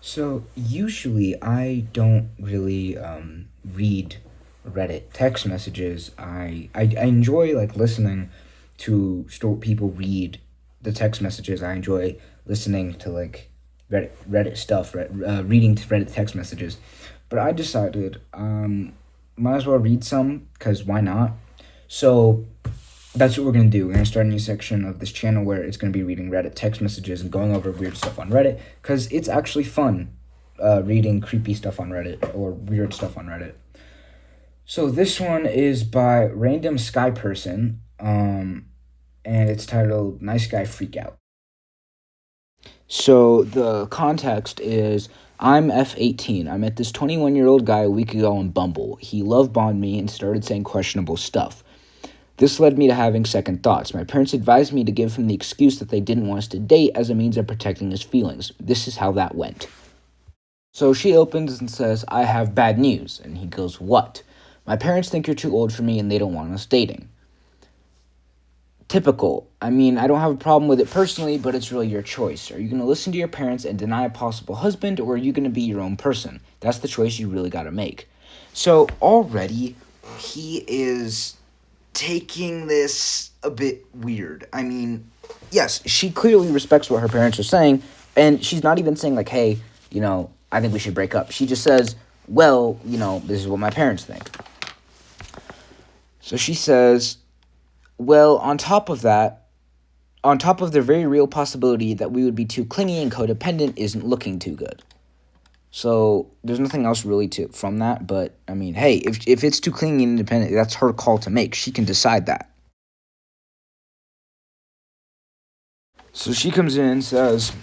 So usually I don't really read Reddit text messages. I enjoy like listening to people read the text messages. I enjoy listening to like Reddit stuff, reading Reddit text messages. But I decided might as well read some because why not? So that's what we're gonna do. We're gonna start a new section of this channel where it's gonna be reading Reddit text messages and going over weird stuff on Reddit because it's actually fun, reading creepy stuff on Reddit or weird stuff on Reddit. So this one is by Random Sky Person, and it's titled "Nice Guy Freak Out." So the context is I'm F18. I met this 21-year-old guy a week ago on Bumble. He love bombed me and started saying questionable stuff. This led me to having second thoughts. My parents advised me to give him the excuse that they didn't want us to date as a means of protecting his feelings. This is how that went. So she opens and says, I have bad news. And he goes, what? My parents think you're too old for me and they don't want us dating. Typical. I mean, I don't have a problem with it personally, but it's really your choice. Are you going to listen to your parents and deny a possible husband, or are you going to be your own person? That's the choice you really got to make. So already, he is taking this a bit weird. I mean, yes, she clearly respects what her parents are saying, and she's not even saying, like, hey, I think we should break up. She just says, well, this is what my parents think. So she says, well, on top of the very real possibility that we would be too clingy and codependent isn't looking too good. So there's nothing else really from that, but I mean, hey, if it's too clingy and independent, that's her call to make. She can decide that. So she comes in and says,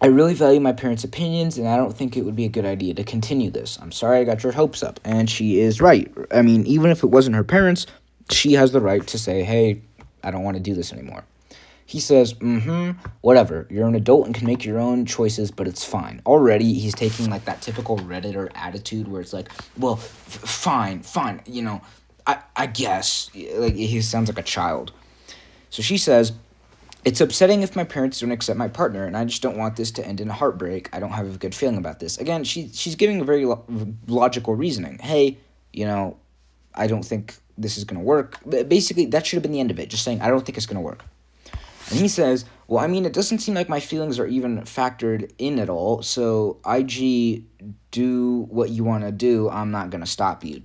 I really value my parents' opinions, and I don't think it would be a good idea to continue this. I'm sorry I got your hopes up. And she is right. I mean, even if it wasn't her parents, she has the right to say, hey, I don't want to do this anymore. He says, whatever. You're an adult and can make your own choices, but it's fine. Already, he's taking, like, that typical Redditor attitude where it's like, well, fine, I guess. Like, he sounds like a child. So she says, it's upsetting if my parents don't accept my partner, and I just don't want this to end in a heartbreak. I don't have a good feeling about this. Again, she's giving a very logical reasoning. Hey, I don't think this is going to work. Basically, that should have been the end of it, just saying, I don't think it's going to work. And he says, well, I mean, it doesn't seem like my feelings are even factored in at all, so IG, do what you want to do. I'm not going to stop you, ...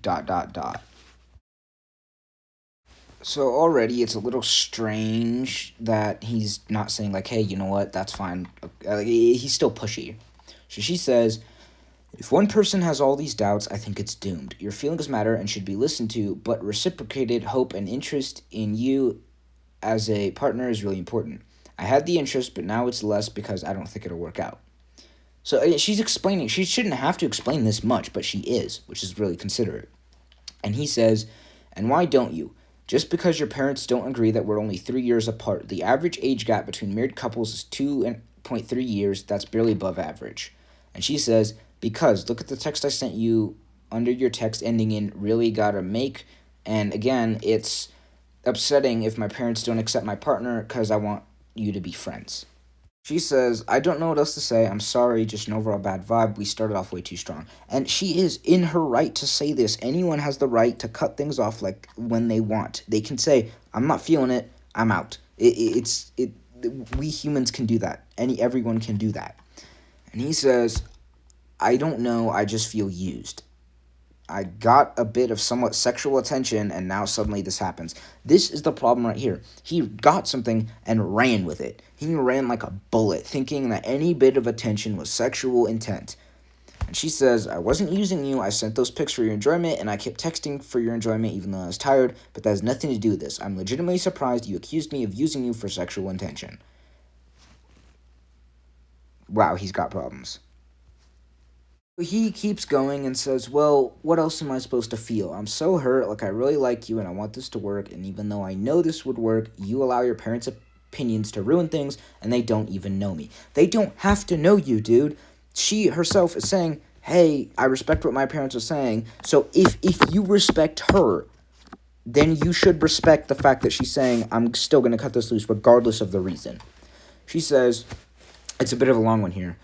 So already it's a little strange that he's not saying, like, hey, you know what, that's fine. He's still pushy. So she says, if one person has all these doubts, I think it's doomed. Your feelings matter and should be listened to, but reciprocated hope and interest in you as a partner is really important. I had the interest, but now it's less because I don't think it'll work out. So she's explaining. She shouldn't have to explain this much, but she is, which is really considerate. And he says, and why don't you? Just because your parents don't agree that we're only 3 years apart. The average age gap between married couples is 2.3 years. That's barely above average. And she says, because look at the text I sent you under your text ending in really gotta make. And again, it's upsetting if my parents don't accept my partner because I want you to be friends. She says, I don't know what else to say. I'm sorry, just an overall bad vibe. We started off way too strong. And she is in her right to say this. Anyone has the right to cut things off like when they want. They can say, I'm not feeling it, I'm out. We humans can do that. Everyone can do that. And he says, I don't know, I just feel used. I got a bit of somewhat sexual attention, and now suddenly this happens. This is the problem right here. He got something and ran with it. He ran like a bullet, thinking that any bit of attention was sexual intent. And she says, I wasn't using you. I sent those pics for your enjoyment, and I kept texting for your enjoyment even though I was tired, but that has nothing to do with this. I'm legitimately surprised you accused me of using you for sexual intention. Wow, he's got problems. He keeps going and says, well, what else am I supposed to feel? I'm so hurt, like I really like you and I want this to work, and even though I know this would work, you allow your parents' opinions to ruin things, and they don't even know me. They don't have to know you, dude. She herself is saying, hey, I respect what my parents are saying, so if you respect her, then you should respect the fact that she's saying, I'm still going to cut this loose regardless of the reason. She says, it's a bit of a long one here.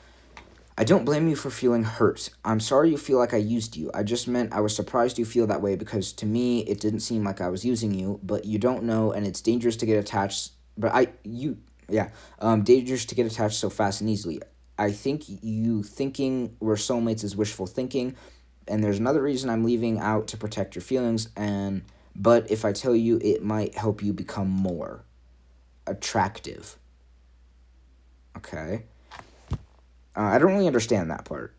I don't blame you for feeling hurt. I'm sorry you feel like I used you. I just meant I was surprised you feel that way because to me it didn't seem like I was using you, but you don't know and it's dangerous to get attached. But yeah, dangerous to get attached so fast and easily. I think you thinking we're soulmates is wishful thinking, and there's another reason I'm leaving out to protect your feelings, but if I tell you, it might help you become more attractive. Okay. I don't really understand that part.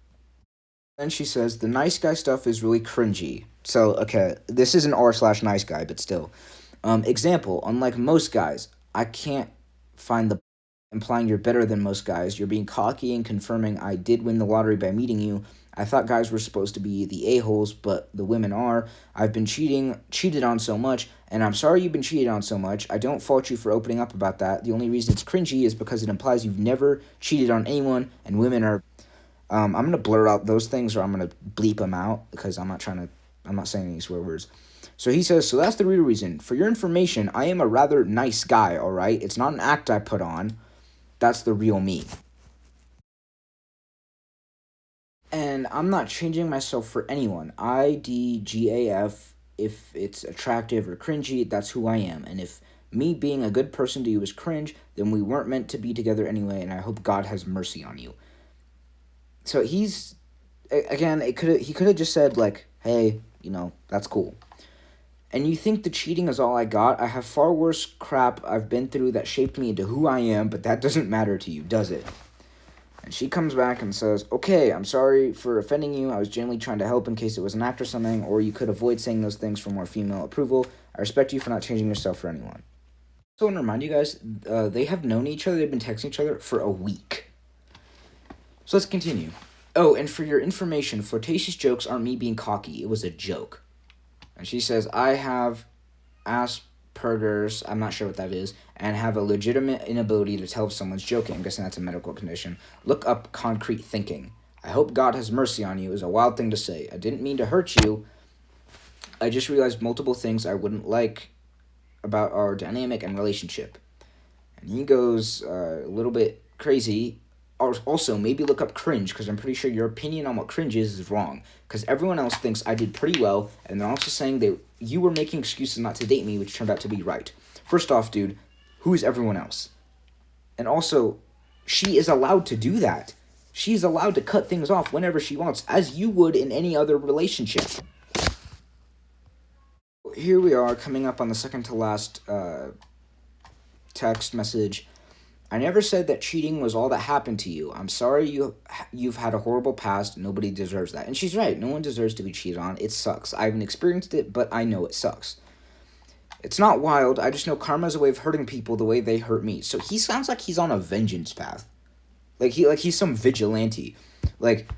Then she says the nice guy stuff is really cringy. So okay, this is an r/nice guy, but still. Example: unlike most guys, I can't find the implying you're better than most guys. You're being cocky and confirming I did win the lottery by meeting you. I thought guys were supposed to be the a-holes, but the women are. I've been cheated on so much, and I'm sorry you've been cheated on so much. I don't fault you for opening up about that. The only reason it's cringy is because it implies you've never cheated on anyone, and women are. I'm gonna blur out those things, or I'm gonna bleep them out because I'm not saying any swear words. So he says, so that's the real reason. For your information, I am a rather nice guy, all right? It's not an act I put on. That's the real me. And I'm not changing myself for anyone. IDGAF, if it's attractive or cringy, that's who I am. And if me being a good person to you is cringe, then we weren't meant to be together anyway, and I hope God has mercy on you. So again, he could have just said, like, hey, that's cool. And you think the cheating is all I got? I have far worse crap I've been through that shaped me into who I am, but that doesn't matter to you, does it? And she comes back and says, okay, I'm sorry for offending you. I was genuinely trying to help in case it was an act or something, or you could avoid saying those things for more female approval. I respect you for not changing yourself for anyone. So I want to remind you guys, they have known each other, they've been texting each other for a week. So let's continue. Oh, and for your information, flirtatious jokes aren't me being cocky. It was a joke. And she says, I have Asperger's, I'm not sure what that is, and have a legitimate inability to tell if someone's joking. I'm guessing that's a medical condition. Look up concrete thinking. I hope God has mercy on you is a wild thing to say. I didn't mean to hurt you. I just realized multiple things I wouldn't like about our dynamic and relationship. And he goes a little bit crazy. Also, maybe look up cringe, because I'm pretty sure your opinion on what cringe is wrong. Because everyone else thinks I did pretty well, and they're also saying that you were making excuses not to date me, which turned out to be right. First off, dude, who is everyone else? And also, she is allowed to do that. She's allowed to cut things off whenever she wants, as you would in any other relationship. Here we are, coming up on the second to last text message. I never said that cheating was all that happened to you. I'm sorry you've had a horrible past. Nobody deserves that. And she's right. No one deserves to be cheated on. It sucks. I haven't experienced it, but I know it sucks. It's not wild. I just know karma is a way of hurting people the way they hurt me. So he sounds like he's on a vengeance path. Like he's some vigilante. Like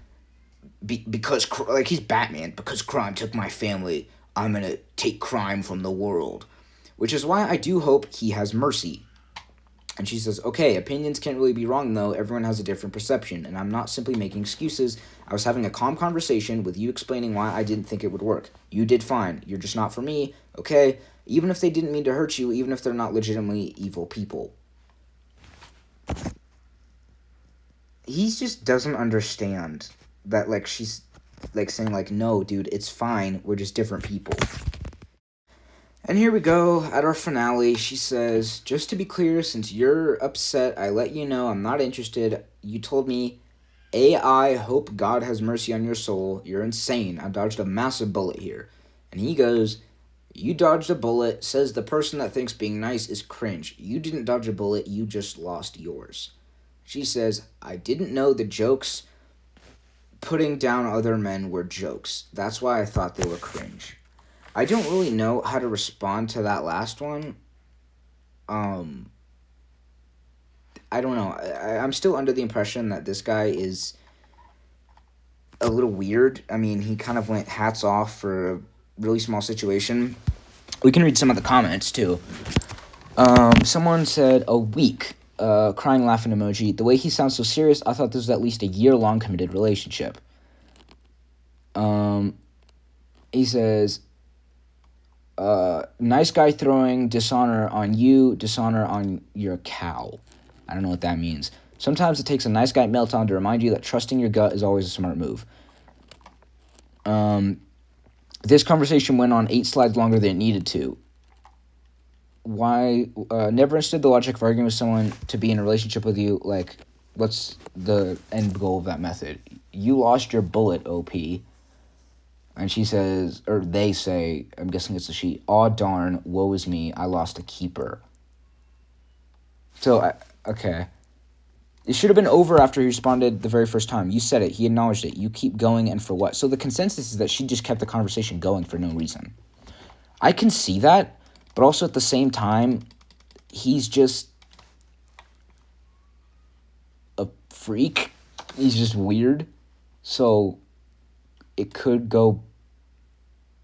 because he's Batman. Because crime took my family, I'm going to take crime from the world. Which is why I do hope he has mercy. And she says, okay, opinions can't really be wrong, though. Everyone has a different perception, and I'm not simply making excuses. I was having a calm conversation with you explaining why I didn't think it would work. You did fine. You're just not for me, okay? Even if they didn't mean to hurt you, even if they're not legitimately evil people. He just doesn't understand that, like, she's, like, saying, like, no, dude, it's fine. We're just different people. And here we go, at our finale, she says, just to be clear, since you're upset, I let you know I'm not interested. You told me, I hope God has mercy on your soul. You're insane. I dodged a massive bullet here. And he goes, you dodged a bullet, says the person that thinks being nice is cringe. You didn't dodge a bullet, you just lost yours. She says, I didn't know the jokes putting down other men were jokes. That's why I thought they were cringe. I don't really know how to respond to that last one. I don't know. I'm still under the impression that this guy is a little weird. I mean, he kind of went hats off for a really small situation. We can read some of the comments, too. Someone said, a week. Crying, laughing emoji. The way he sounds so serious, I thought this was at least a year-long committed relationship. He says, nice guy throwing dishonor on you, dishonor on your cow. I don't know what that means. Sometimes it takes a nice guy meltdown to remind you that trusting your gut is always a smart move. This conversation went on 8 slides longer than it needed to. Why? Never understood the logic of arguing with someone to be in a relationship with you. Like, what's the end goal of that method? You lost your bullet, OP. And she says, or they say, I'm guessing it's a she, aw darn, woe is me, I lost a keeper. So, okay. It should have been over after he responded the very first time. You said it. He acknowledged it. You keep going, and for what? So the consensus is that she just kept the conversation going for no reason. I can see that, but also at the same time, he's just a freak. He's just weird. So it could go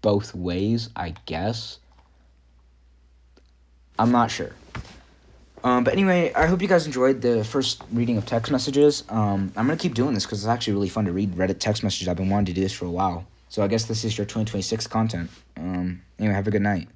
both ways, I guess. I'm not sure. But anyway, I hope you guys enjoyed the first reading of text messages. I'm going to keep doing this because it's actually really fun to read Reddit text messages. I've been wanting to do this for a while. So I guess this is your 2026 content. Anyway, have a good night.